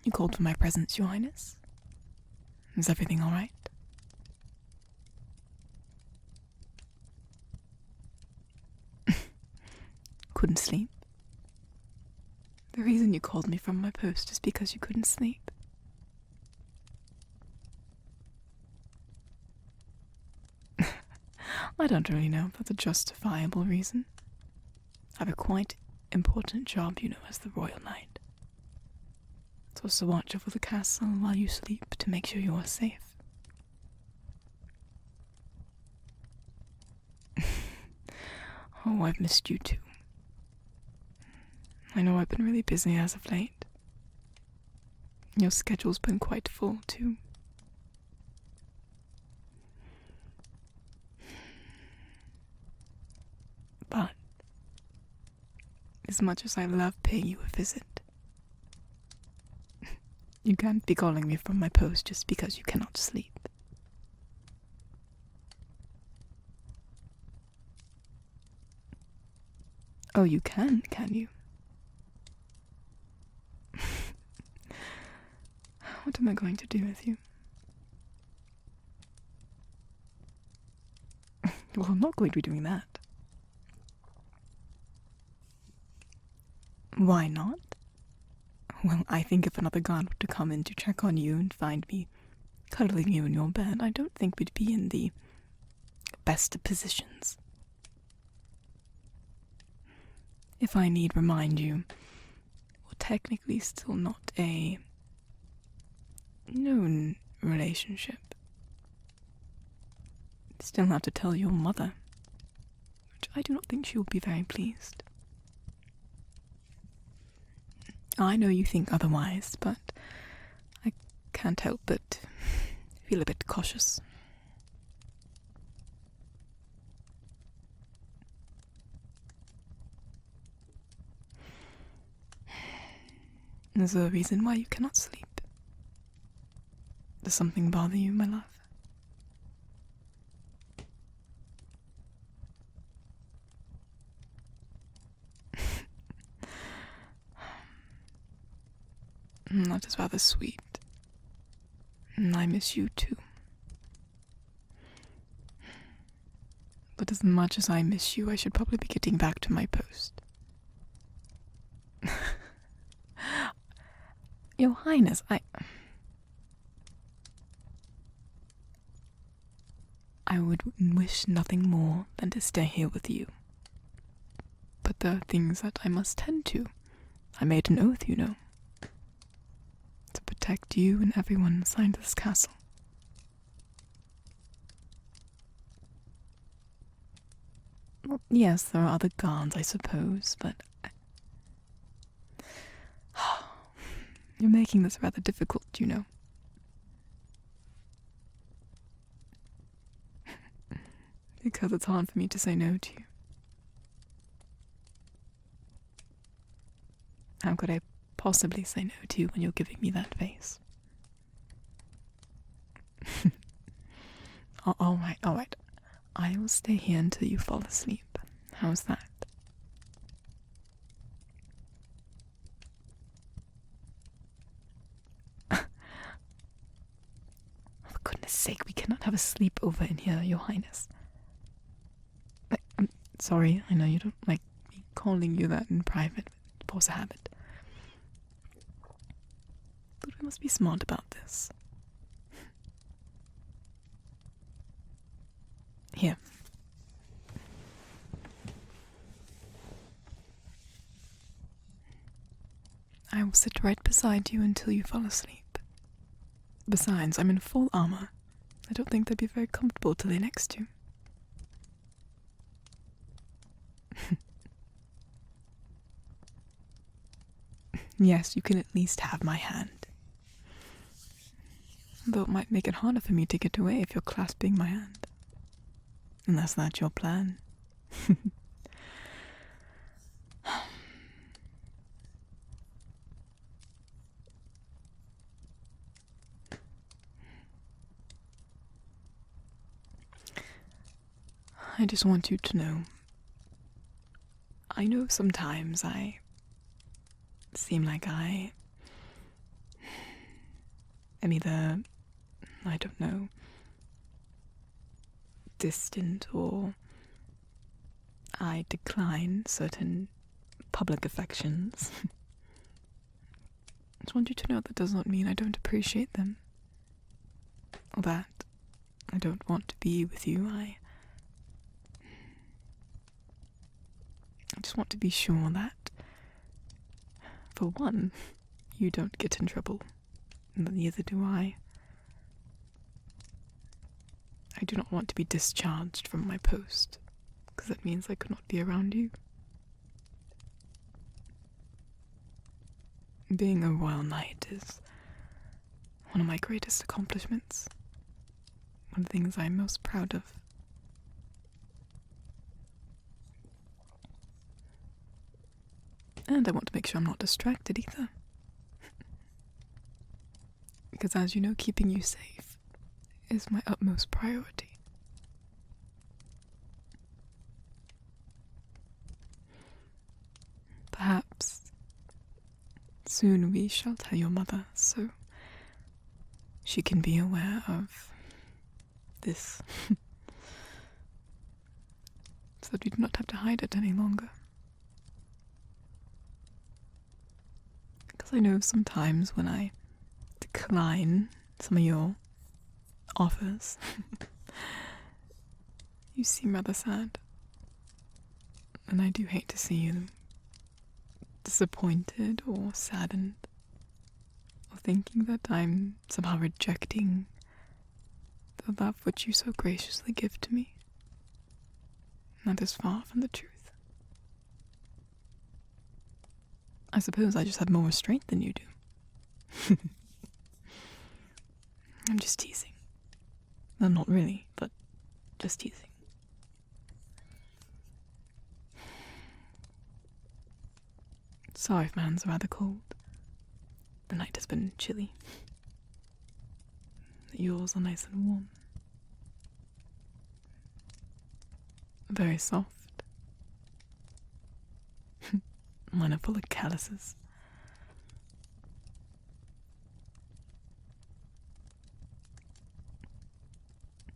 You called for my presence, Your Highness. Is everything all right? Couldn't sleep? The reason you called me from my post is because you couldn't sleep. I don't really know if that's a justifiable reason. I have a quite important job, you know, as the Royal Knight. It's also to watch over the castle while you sleep to make sure you are safe. Oh, I've missed you too. I know I've been really busy as of late. Your schedule's been quite full too. But as much as I love paying you a visit, you can't be calling me from my post just because you cannot sleep. Oh, you can you? What am I going to do with you? Well, I'm not going to be doing that. Why not? Well, I think if another guard were to come in to check on you and find me cuddling you in your bed, I don't think we'd be in the best of positions. If I need remind you, we're technically still not a known relationship. Still have to tell your mother, which I do not think she will be very pleased. I know you think otherwise, but I can't help but feel a bit cautious. Is there a reason why you cannot sleep? Does something bother you, my love? That is rather sweet. I miss you too. But as much as I miss you, I should probably be getting back to my post. Your Highness, I would wish nothing more than to stay here with you. But there are things that I must tend to. I made an oath, you know. To protect you and everyone inside this castle. Well, yes, there are other guards, I suppose, but you're making this rather difficult, you know. Because it's hard for me to say no to you. How could I possibly say no to you when you're giving me that face? All right. I will stay here until you fall asleep. How's that? For goodness sake, we cannot have a sleepover in here, Your Highness. I'm sorry, I know you don't like me calling you that in private. Force a habit. But we must be smart about this. Here. I will sit right beside you until you fall asleep. Besides, I'm in full armor. I don't think they'd be very comfortable to lay next to. Yes, you can at least have my hand. Though it might make it harder for me to get away if you're clasping my hand. Unless that's your plan. I just want you to know. I know sometimes I seem like I I'm either, I don't know, distant, or I decline certain public affections. I just want you to know that does not mean I don't appreciate them, or that I don't want to be with you. I just want to be sure that, for one, you don't get in trouble, and that neither do I. I do not want to be discharged from my post, because that means I could not be around you. Being a royal knight is one of my greatest accomplishments, one of the things I'm most proud of. And I want to make sure I'm not distracted either. Because as you know, keeping you safe is my utmost priority. Perhaps soon we shall tell your mother, so she can be aware of this, so that we do not have to hide it any longer. Because I know sometimes when I decline some of your offers, you seem rather sad, and I do hate to see you disappointed or saddened, or thinking that I'm somehow rejecting the love which you so graciously give to me. That is far from the truth. I suppose I just have more restraint than you do. I'm just teasing. Well, not really, but just teasing. Sorry if my hands are rather cold. The night has been chilly. Yours are nice and warm. Very soft. Mine are full of calluses.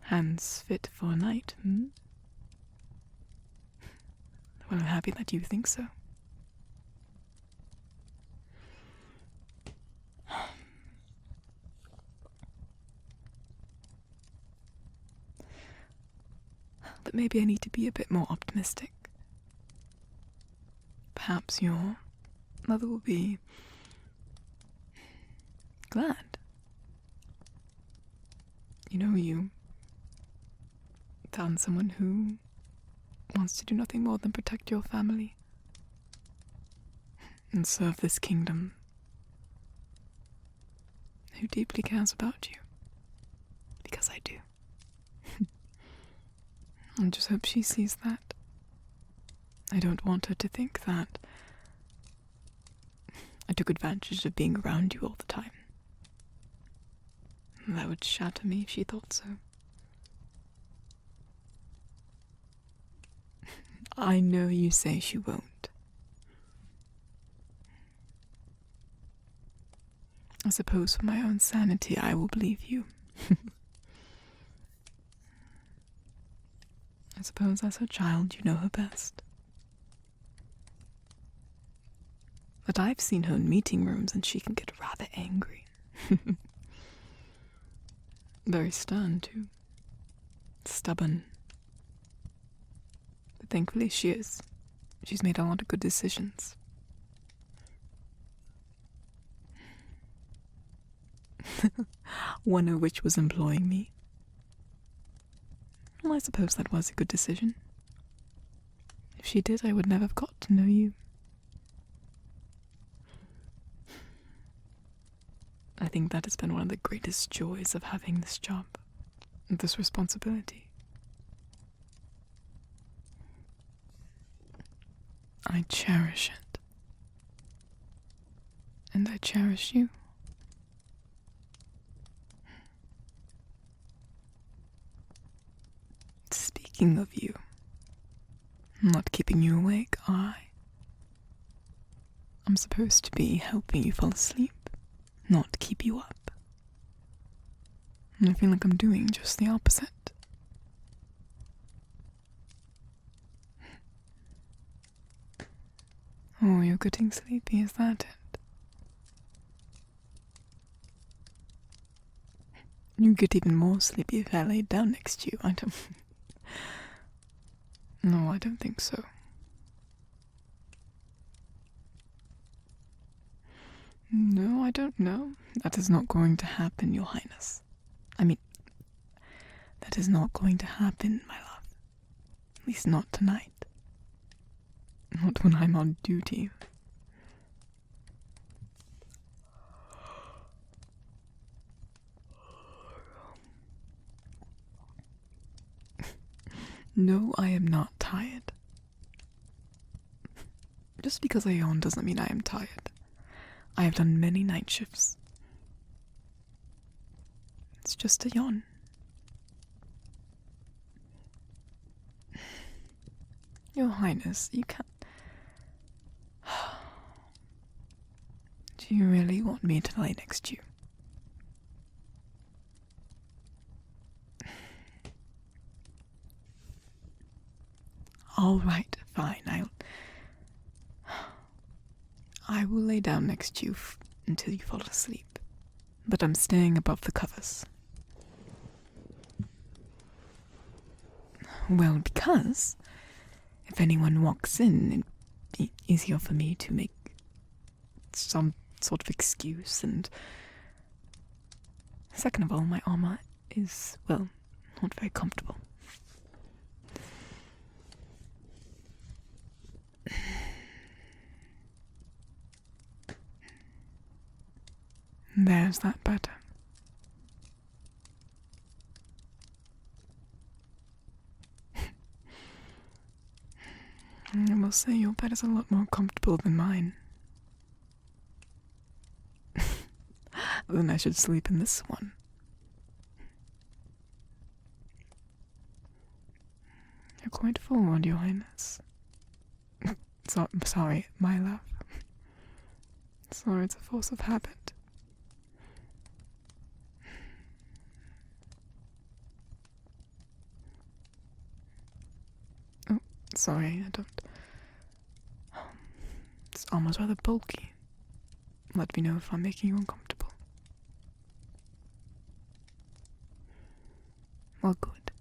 Hands fit for a knight, hmm? Well, I'm happy that you think so. But maybe I need to be a bit more optimistic. Perhaps your mother will be glad. You know, you found someone who wants to do nothing more than protect your family and serve this kingdom, who deeply cares about you, because I do. I just hope she sees that. I don't want her to think that I took advantage of being around you all the time. That would shatter me if she thought so. I know you say she won't. I suppose for my own sanity I will believe you. I suppose as her child you know her best. But I've seen her in meeting rooms and she can get rather angry. Very stern too. Stubborn. But thankfully she's made a lot of good decisions. One of which was employing me. Well, I suppose that was a good decision. If she did, I would never have got to know you. I think that has been one of the greatest joys of having this job, this responsibility. I cherish it. And I cherish you. Speaking of you, I'm not keeping you awake, I'm supposed to be helping you fall asleep, not keep you up. And I feel like I'm doing just the opposite. Oh, you're getting sleepy, is that it? You get even more sleepy if I lay down next to you. I don't... No, I don't think so. No, I don't know. That is not going to happen, Your Highness. I mean, that is not going to happen, my love. At least not tonight. Not when I'm on duty. No, I am not tired. Just because I yawn doesn't mean I am tired. I have done many night shifts. It's just a yawn. Your Highness, you can't... Do you really want me to lay next to you? All right, fine. I will lay down next to you until you fall asleep. But I'm staying above the covers. Well, because if anyone walks in, it'd be easier for me to make some sort of excuse, and second of all, my armor is, well, not very comfortable. There's that better. I will say your bed is a lot more comfortable than mine. Then I should sleep in this one. You're quite forward, Your Highness. Sorry, my love. Sorry, it's a force of habit. Oh, sorry, I don't... This armor's rather bulky. Let me know if I'm making you uncomfortable. Well, good.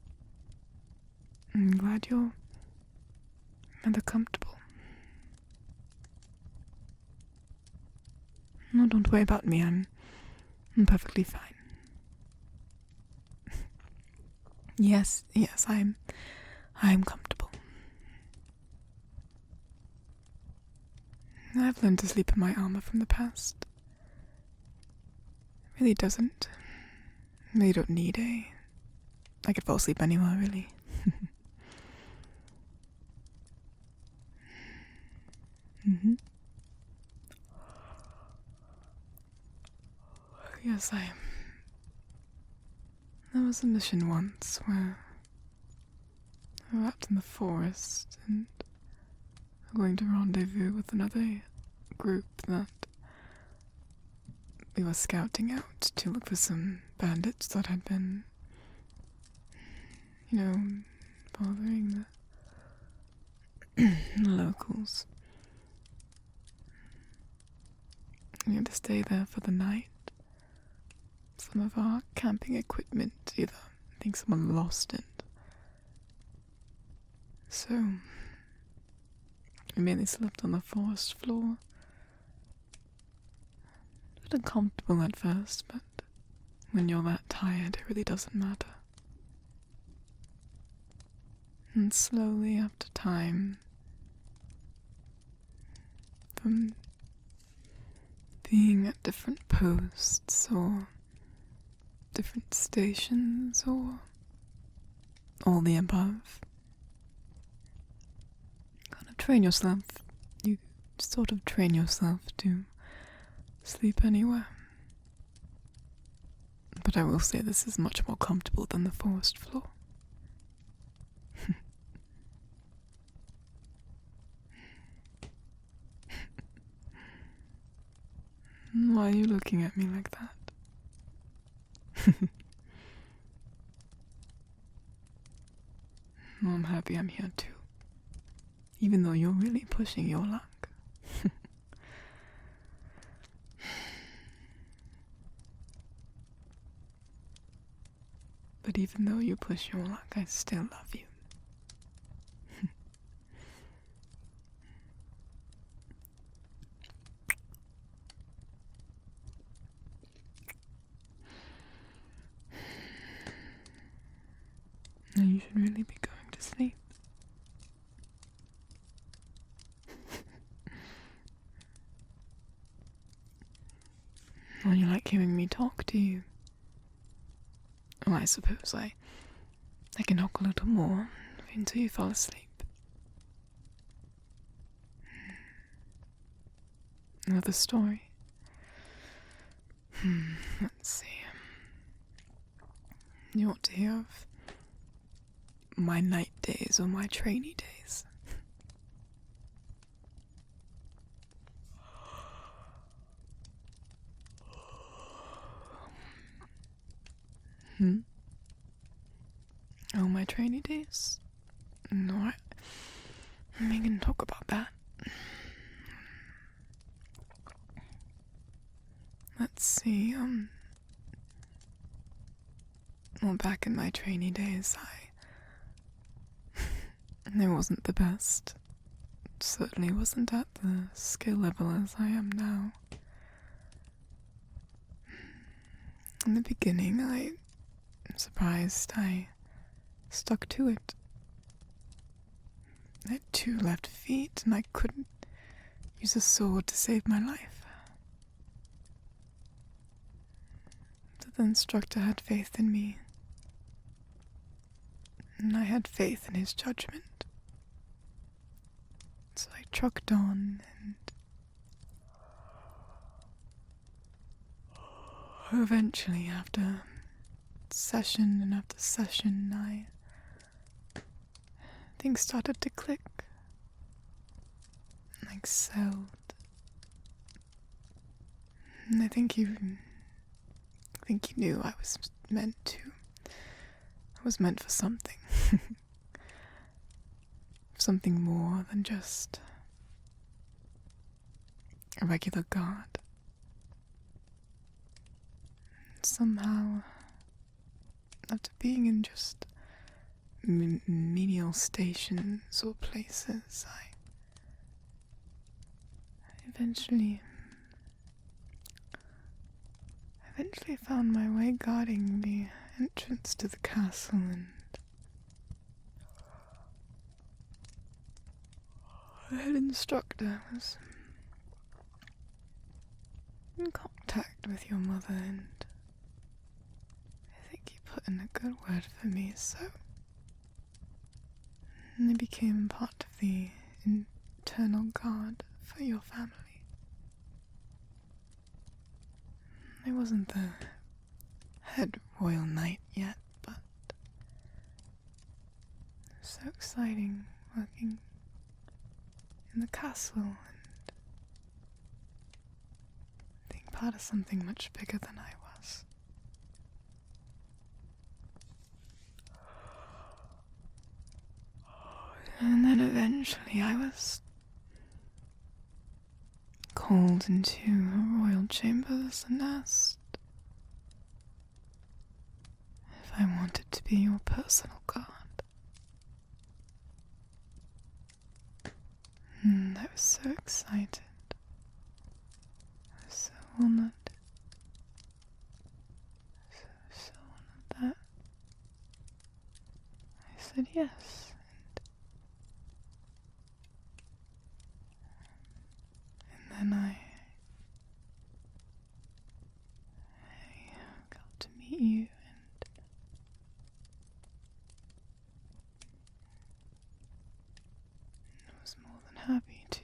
I'm glad you're rather comfortable. No, don't worry about me. I'm perfectly fine. Yes, I'm comfortable. I've learned to sleep in my armor from the past. It really doesn't. I really don't need I could fall asleep anywhere, really. Yes, there was a mission once where we were out in the forest and we're going to rendezvous with another group that we were scouting out to look for some bandits that had been, bothering the locals. We had to stay there for the night. Some of our camping equipment, I think someone lost it. So, we mainly slept on the forest floor. A bit uncomfortable at first, but when you're that tired, it really doesn't matter. And slowly, after time, from being at different posts or different stations or all the above, you sort of train yourself to sleep anywhere. But I will say this is much more comfortable than the forest floor. Why are you looking at me like that? Well, I'm happy I'm here too. Even though you're really pushing your luck. But even though you push your luck, I still love you. Now you should really be going to sleep. Well, you like hearing me talk, do you? Well, I suppose I can talk a little more until you fall asleep. Another story? Let's see. You want to hear of my night days or my trainee days? Oh, my trainee days? No, we can talk about that. Let's see, well, back in my trainee days, I wasn't the best. Certainly wasn't at the skill level as I am now. In the beginning, I'm surprised I stuck to it. I had 2 left feet, and I couldn't use a sword to save my life. But the instructor had faith in me, and I had faith in his judgment. So I trucked on, and eventually, after session and after session, things started to click. I excelled. And I think you knew I was meant to. I was meant for something. Something more than just a regular guard. Somehow, after being in just menial stations or places, I eventually found my way guarding the entrance to the castle, and the head instructor was in contact with your mother, and I think he put in a good word for me, so I became part of the internal guard for your family. I wasn't the head royal knight yet, but it was so exciting working in the castle and being part of something much bigger than I was. And then eventually I was called into a royal chambers and asked if I wanted to be your personal guard. And I was so excited. I was so honored. So honored that I said yes. And then I got to meet you, and I was more than happy to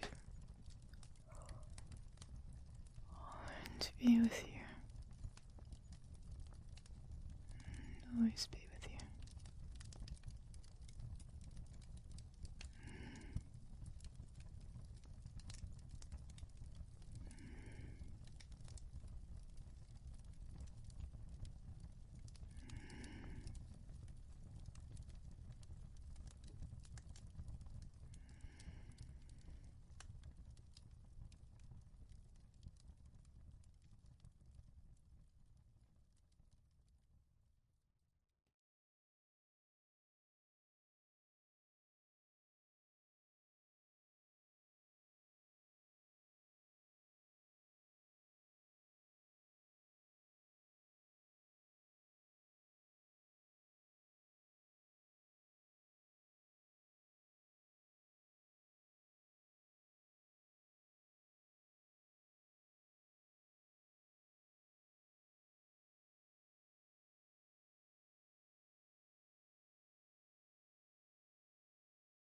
be with you and always be